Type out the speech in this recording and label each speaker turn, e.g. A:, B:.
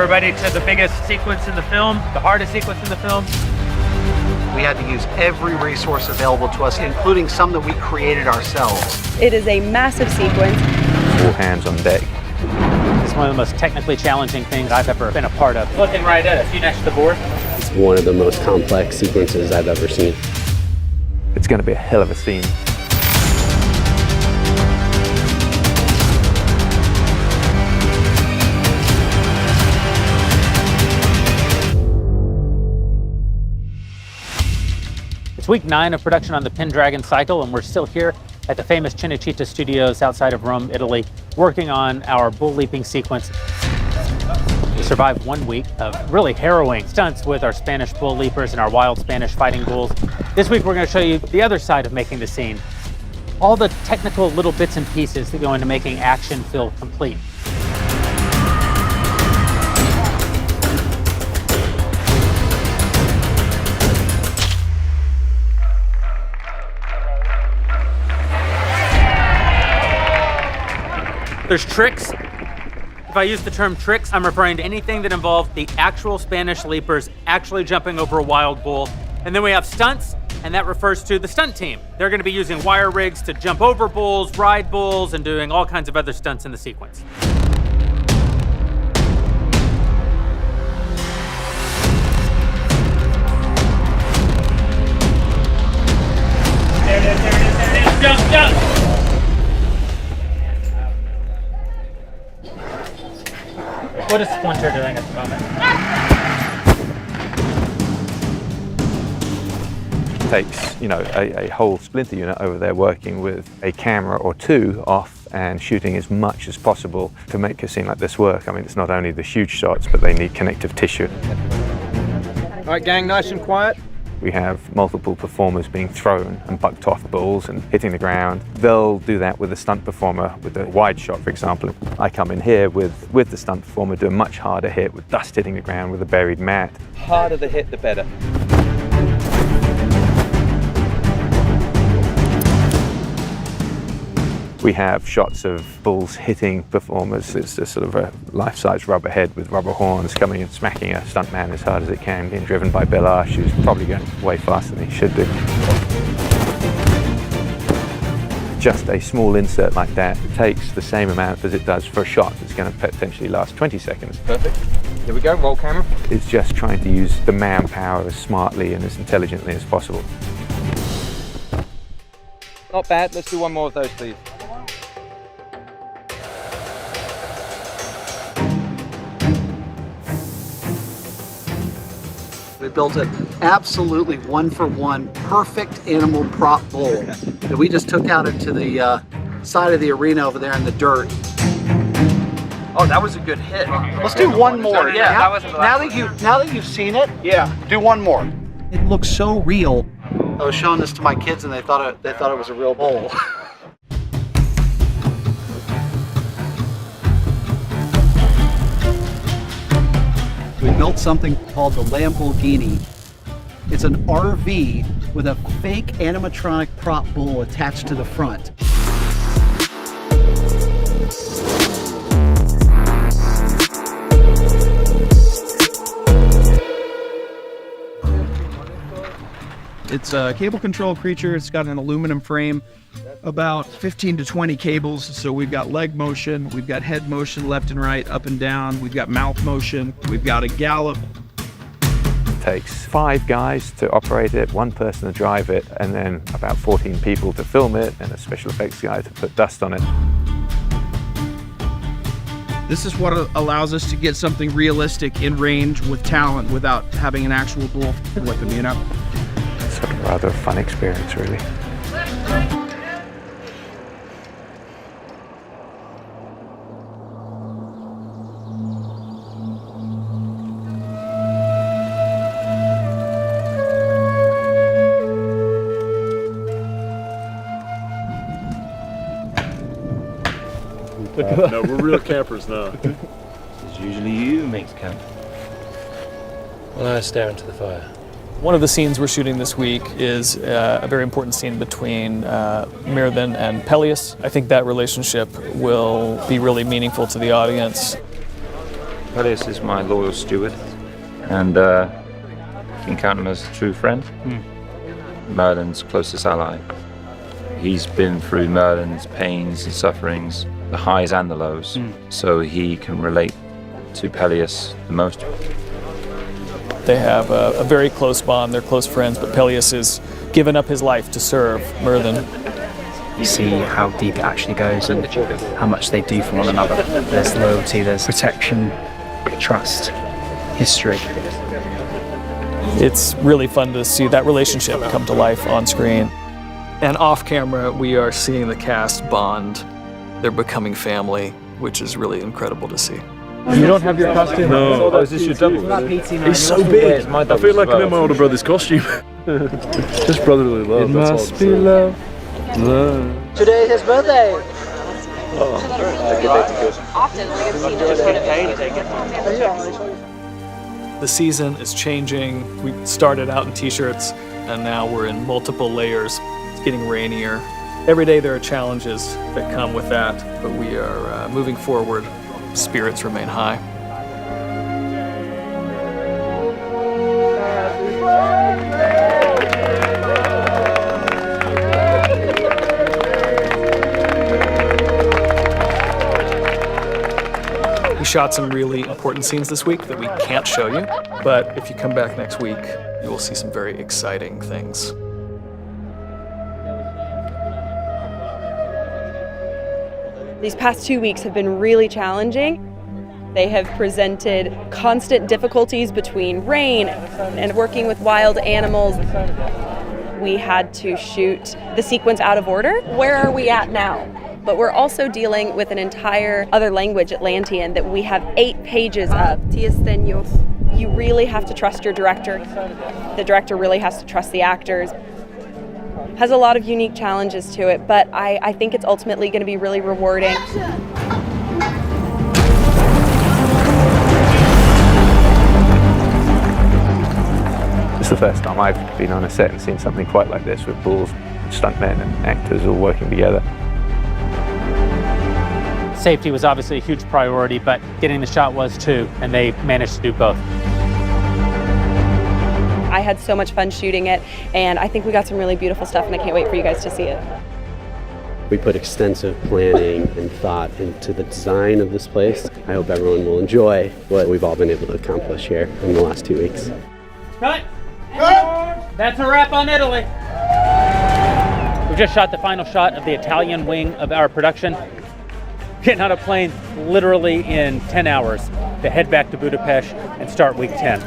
A: everybody to the biggest sequence in the film, the hardest sequence in the film.
B: We had to use every resource available to us, including some that we created ourselves.
C: It is a massive sequence.
D: All hands on deck.
A: It's one of the most technically challenging things I've ever been a part of. Looking right at us, you next to the board.
E: It's one of the most complex sequences I've ever seen.
D: It's going to be a hell of a scene.
A: It's week 9 of production on the Pendragon Cycle, and we're still here at the famous Cinecittà Studios outside of Rome, Italy, working on our bull leaping sequence. We survived 1 week of really harrowing stunts with our Spanish bull leapers and our wild Spanish fighting bulls. This week we're going to show you the other side of making the scene. All the technical little bits and pieces that go into making action feel complete. There's tricks. If I use the term tricks, I'm referring to anything that involves the actual Spanish leapers actually jumping over a wild bull. And then we have stunts, and that refers to the stunt team. They're going to be using wire rigs to jump over bulls, ride bulls, and doing all kinds of other stunts in the sequence. There it is, there it is, there it is. Jump, jump! What is Splinter doing at the moment?
D: Takes, a whole splinter unit over there working with a camera or two off and shooting as much as possible to make a scene like this work. I mean, it's not only the huge shots, but they need connective tissue.
F: All right, gang, nice and quiet.
D: We have multiple performers being thrown and bucked off bulls and hitting the ground. They'll do that with a stunt performer with a wide shot, for example. I come in here with the stunt performer, do a much harder hit with dust hitting the ground with a buried mat.
F: Harder the hit, the better.
D: We have shots of bulls hitting performers. It's a sort of a life-size rubber head with rubber horns coming and smacking a stuntman as hard as it can, being driven by Bill Arsh, who's probably going way faster than he should do. Just a small insert like that takes the same amount as it does for a shot that's going to potentially last 20 seconds.
F: Perfect. Here we go, roll camera.
D: It's just trying to use the manpower as smartly and as intelligently as possible.
F: Not bad, let's do one more of those, please.
B: We built an absolutely one-for-one perfect animal prop bull that we just took out into the side of the arena over there in the dirt.
F: Oh, that was a good hit.
B: Let's do one more.
F: Yeah,
B: now,
F: that was the last
B: now that you've seen it,
F: Yeah.
B: do one more. It looks so real. I was showing this to my kids and they thought it was a real bull. We built something called the Lamborghini. It's an RV with a fake animatronic prop bull attached to the front.
G: It's a cable control creature. It's got an aluminum frame, about 15 to 20 cables. So we've got leg motion, we've got head motion left and right, up and down, we've got mouth motion, we've got a gallop.
D: It takes 5 guys to operate it, 1 person to drive it, and then about 14 people to film it, and a special effects guy to put dust on it.
G: This is what allows us to get something realistic in range with talent without having an actual bull with them,
D: It's sort of a rather fun experience, really.
H: No, we're real campers now.
I: It's usually you who makes camp. When I stare into the fire.
J: One of the scenes we're shooting this week is a very important scene between Mirvan and Peleus. I think that relationship will be really meaningful to the audience.
I: Peleus is my loyal steward, and you can count him as a true friend. Merlin's closest ally. He's been through Merlin's pains and sufferings, the highs and the lows, so he can relate to Peleus the most.
J: They have a very close bond, they're close friends, but Peleus has given up his life to serve Merlin.
C: You see how deep it actually goes and how much they do for one another. There's loyalty, there's protection, trust, history.
J: It's really fun to see that relationship come to life on screen. And off camera, we are seeing the cast bond. They're becoming family, which is really incredible to see.
H: You don't have your costume?
I: No. Oh, is this your double?
H: He's so big.
I: I
H: feel like I'm in my older brother's costume. Just brotherly love. It must be love.
F: Today is his birthday.
K: Often, like I've seen it.
J: The season is changing. We started out in t-shirts, and now we're in multiple layers. It's getting rainier. Every day there are challenges that come with that, but we are moving forward. Spirits remain high. We shot some really important scenes this week that we can't show you, but if you come back next week, you will see some very exciting things.
K: These past 2 weeks have been really challenging. They have presented constant difficulties between rain and working with wild animals. We had to shoot the sequence out of order. Where are we at now? But we're also dealing with an entire other language, Atlantean, that we have 8 pages of. You really have to trust your director. The director really has to trust the actors. Has a lot of unique challenges to it, but I think it's ultimately going to be really rewarding.
D: It's the first time I've been on a set and seen something quite like this with bulls, stuntmen and actors all working together.
A: Safety was obviously a huge priority, but getting the shot was too, and they managed to do both.
K: I had so much fun shooting it, and I think we got some really beautiful stuff, and I can't wait for you guys to see it.
E: We put extensive planning and thought into the design of this place. I hope everyone will enjoy what we've all been able to accomplish here in the last 2 weeks.
A: Cut! That's a wrap on Italy. We've just shot the final shot of the Italian wing of our production. Getting on a plane literally in 10 hours to head back to Budapest and start week 10.